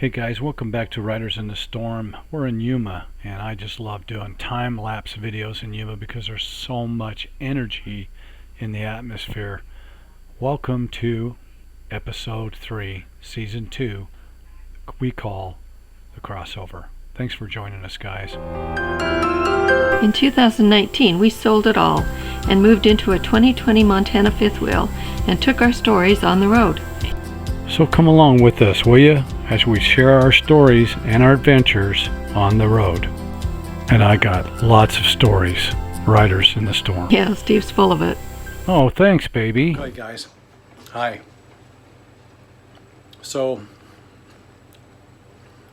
Hey guys, welcome back to Riders in the Storm. We're in Yuma, and I just love doing time-lapse videos in Yuma because there's so much energy in the atmosphere. Welcome to episode 3, season 2, we call the crossover. Thanks for joining us, guys. In 2019, we sold it all and moved into a 2020 Montana fifth wheel and took our stories on the road. So come along with us, will you, as we share our stories and our adventures on the road. And I got lots of stories, Riders in the Storm. Yeah, Steve's full of it. Oh, thanks, baby. Hi, guys. Hi. So,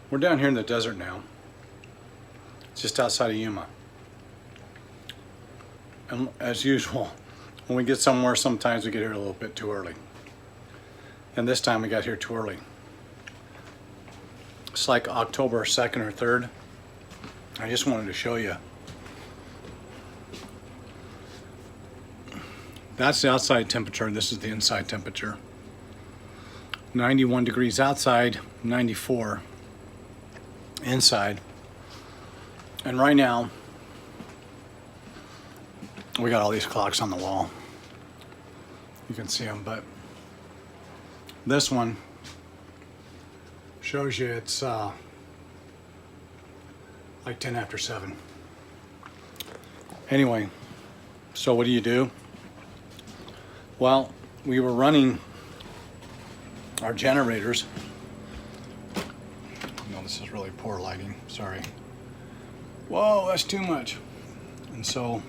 we're down here in the desert now, just outside of Yuma. And as usual, when we get somewhere, sometimes we get here a little bit too early. And this time we got here too early. It's like October 2nd or 3rd. I just wanted to show you. That's the outside temperature. This is the inside temperature. 91 degrees outside, 94 inside. And right now, we got all these clocks on the wall. You can see them, but this one shows you it's like 10 after 7. Anyway, so what do? Well, we were running our generators. No, this is really poor lighting, sorry. Whoa, that's too much. And so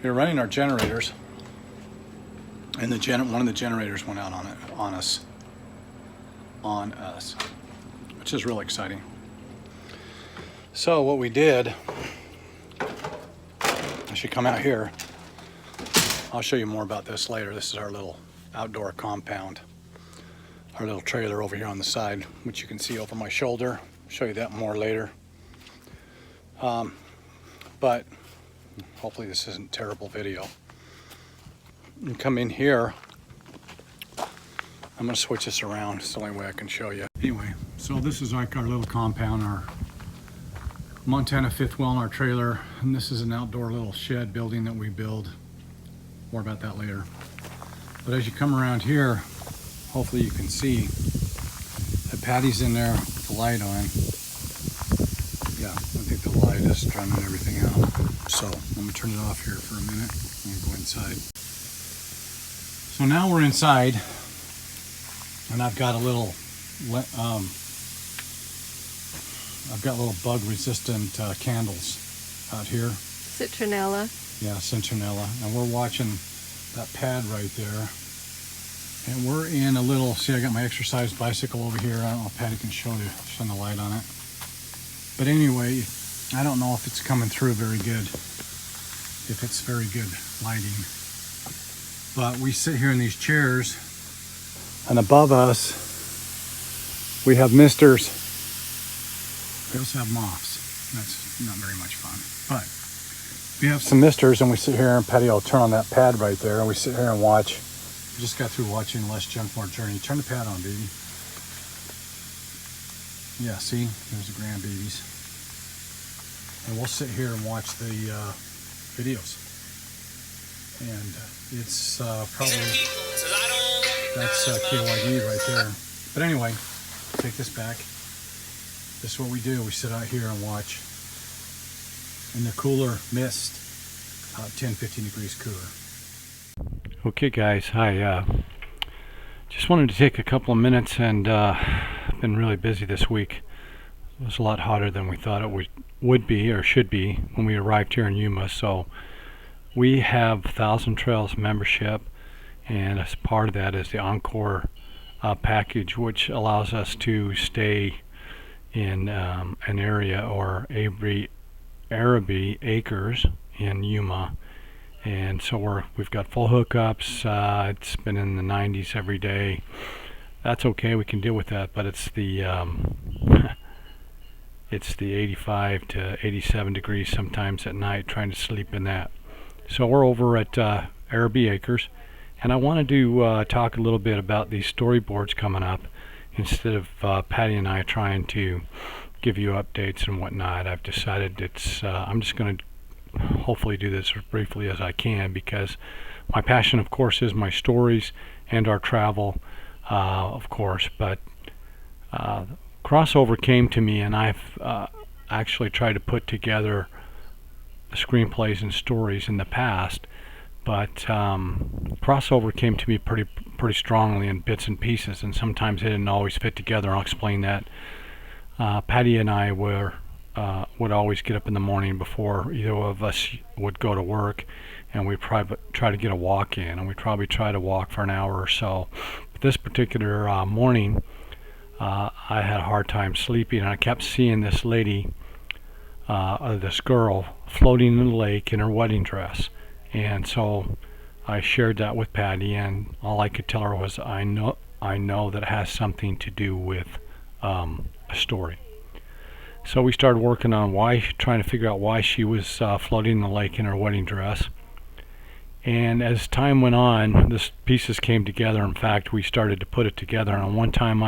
we were running our generators, and one of the generators went out on us, which is really exciting. So what we did, I should come out here. I'll show you more about this later. This is our little outdoor compound, our little trailer over here on the side, which you can see over my shoulder. I'll show you that more later. But hopefully this isn't terrible video. You come in here. I'm gonna switch this around. It's the only way I can show you. Anyway, so this is like our little compound, our Montana fifth wheel in our trailer, and this is an outdoor little shed building that we build. More about that later. But as you come around here, hopefully you can see that Patty's in there with the light on. Yeah, I think the light is drowning everything out. So let me turn it off here for a minute and go inside. So now we're inside, and I've got little bug-resistant candles out here. Citronella. Yeah, citronella, and we're watching that pad right there. And we're in a little, see, I got my exercise bicycle over here. I don't know if Patty can shine the light on it. But anyway, I don't know if it's coming through very good, if it's very good lighting. But we sit here in these chairs, and above us, we have misters. We also have moths. That's not very much fun. But we have some misters, and we sit here, and Patty will turn on that pad right there, and we sit here and watch. We just got through watching Less Junk, More Journey. Turn the pad on, baby. Yeah, see? There's the grandbabies. And we'll sit here and watch the videos. And it's probably, that's KYD right there. But anyway, take this back. This is what we do. We sit out here and watch in the cooler mist, 10-15 degrees cooler. Okay guys, hi. Just wanted to take a couple of minutes, and I've been really busy this week. It was a lot hotter than we thought it would be or should be when we arrived here in Yuma. So we have Thousand Trails membership, and as part of that is the Encore package, which allows us to stay in an area, or Araby Acres in Yuma. And so we've got full hookups. It's been in the 90s every day. That's okay, we can deal with that, but it's the it's the 85 to 87 degrees sometimes at night, trying to sleep in that. So we're over at Araby Acres, and I wanted to talk a little bit about these storyboards coming up. instead of Patty and I trying to give you updates and whatnot, I've decided I'm just going to hopefully do this as briefly as I can, because my passion, of course, is my stories and our travel, of course. But crossover came to me, and I've actually tried to put together screenplays and stories in the past, but crossover came to me pretty strongly in bits and pieces, and sometimes they didn't always fit together. I'll explain that. Patty and I would always get up in the morning before either of us would go to work, and we'd try to get a walk in, and we'd probably try to walk for an hour or so. But this particular morning, I had a hard time sleeping, and I kept seeing this lady, this girl, floating in the lake in her wedding dress. And so I shared that with Patty, and all I could tell her was, I know that it has something to do with a story. So we started working on trying to figure out why she was floating in the lake in her wedding dress. And as time went on, the pieces came together. In fact, we started to put it together. And one time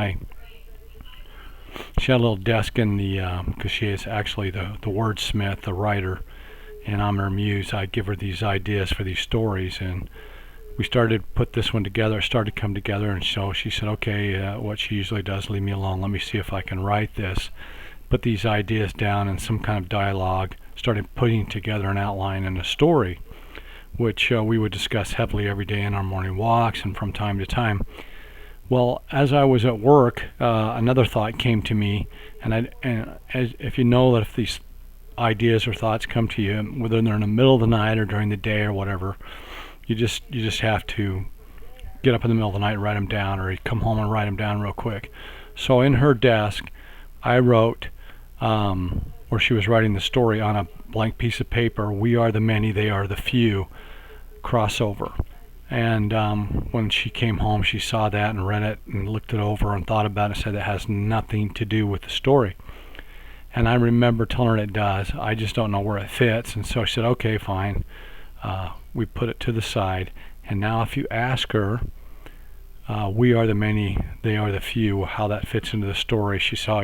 she had a little desk in the, because she is actually the wordsmith, the writer, and I'm her muse. I give her these ideas for these stories, and we started to put this one together. It started to come together, and so she said, okay, what she usually does, leave me alone. Let me see if I can write this. Put these ideas down in some kind of dialogue, started putting together an outline and a story, which we would discuss heavily every day in our morning walks and from time to time. Well, as I was at work, another thought came to me, and if you know that if these ideas or thoughts come to you, whether they're in the middle of the night or during the day or whatever, you just have to get up in the middle of the night and write them down, or you come home and write them down real quick. So in her desk, I wrote, where she was writing the story on a blank piece of paper, "We are the many, they are the few," crossover. And when she came home, she saw that and read it and looked it over and thought about it and said it has nothing to do with the story. And I remember telling her it does. I just don't know where it fits. And so she said, okay, fine. We put it to the side. And now if you ask her, we are the many, they are the few, how that fits into the story, she saw,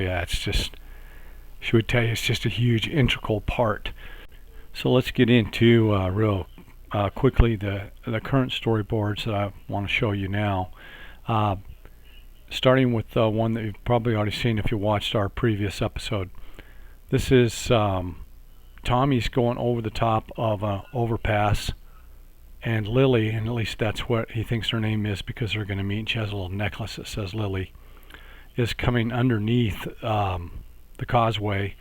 she would tell you it's just a huge integral part. So let's get into real quickly the current storyboards that I want to show you now. Starting with one that you've probably already seen if you watched our previous episode. This is Tommy's going over the top of an overpass, and Lily, and at least that's what he thinks her name is because they're going to meet, and she has a little necklace that says Lily, is coming underneath the causeway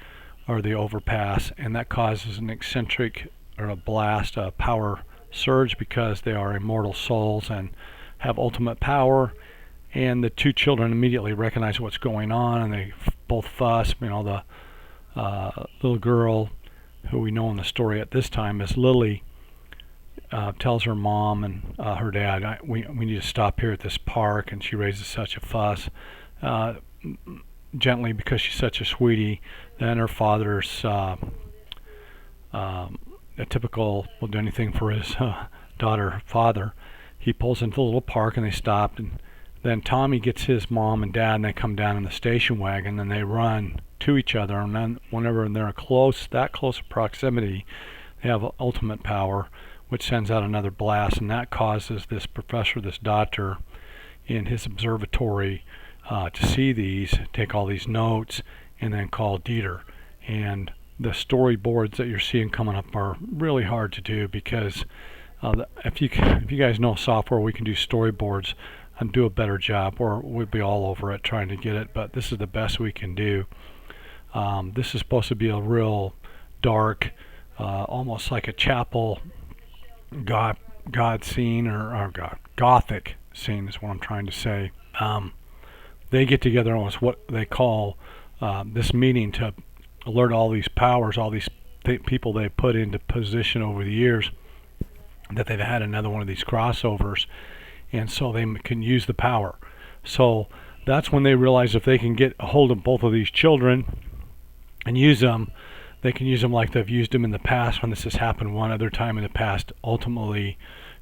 or the overpass, and that causes an eccentric or a blast, a power surge, because they are immortal souls and have ultimate power. And the two children immediately recognize what's going on, and they both fuss. The little girl, who we know in the story at this time as Lily, tells her mom and her dad, we need to stop here at this park, and she raises such a fuss, gently, because she's such a sweetie. Then her father's a typical, will do anything for his father. He pulls into the little park and they stop, and then Tommy gets his mom and dad, and they come down in the station wagon, and they run to each other, and then whenever they're that close proximity, they have ultimate power, which sends out another blast, and that causes this professor, this doctor, in his observatory to see these, take all these notes, and then call Dieter. And the storyboards that you're seeing coming up are really hard to do, because if you guys know software, we can do storyboards and do a better job, or we'd be all over it trying to get it, but this is the best we can do. This is supposed to be a real dark, almost like a chapel God scene, or Gothic scene is what I'm trying to say. They get together on what they call this meeting to alert all these powers, all these people they put into position over the years, that they've had another one of these crossovers, and so they can use the power. So that's when they realize if they can get a hold of both of these children and use them, they can use them like they've used them in the past when this has happened one other time in the past, ultimately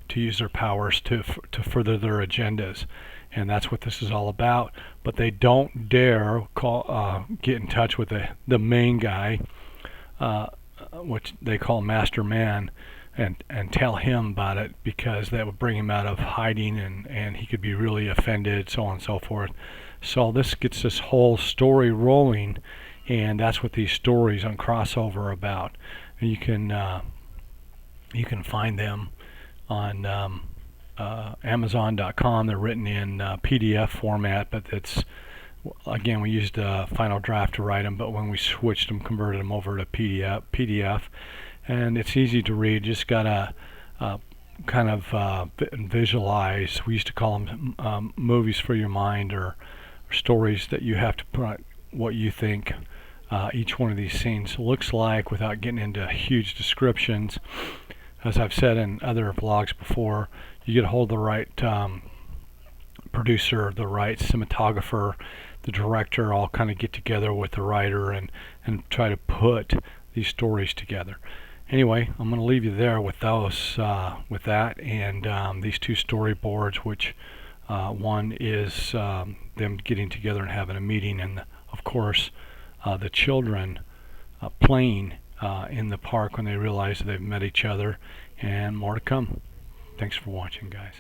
to use their powers to further their agendas. and that's what this is all about. But they don't dare get in touch with the main guy, which they call Master Man, and tell him about it, because that would bring him out of hiding, and he could be really offended, so on and so forth. So this gets this whole story rolling, and that's what these stories on Crossover are about. And you can find them on Amazon.com. They're written in PDF format, but it's, again, we used Final Draft to write them, but when we switched them, converted them over to PDF, and it's easy to read. Just gotta kind of visualize. We used to call them movies for your mind, or stories that you have to put what you think each one of these scenes looks like, without getting into huge descriptions. As I've said in other vlogs before, you get a hold of the right producer, the right cinematographer, the director, all kind of get together with the writer and try to put these stories together. Anyway, I'm going to leave you there with those, with that, and these two storyboards, which one is them getting together and having a meeting, and of course the children playing in the park when they realize they've met each other, and more to come. Thanks for watching, guys.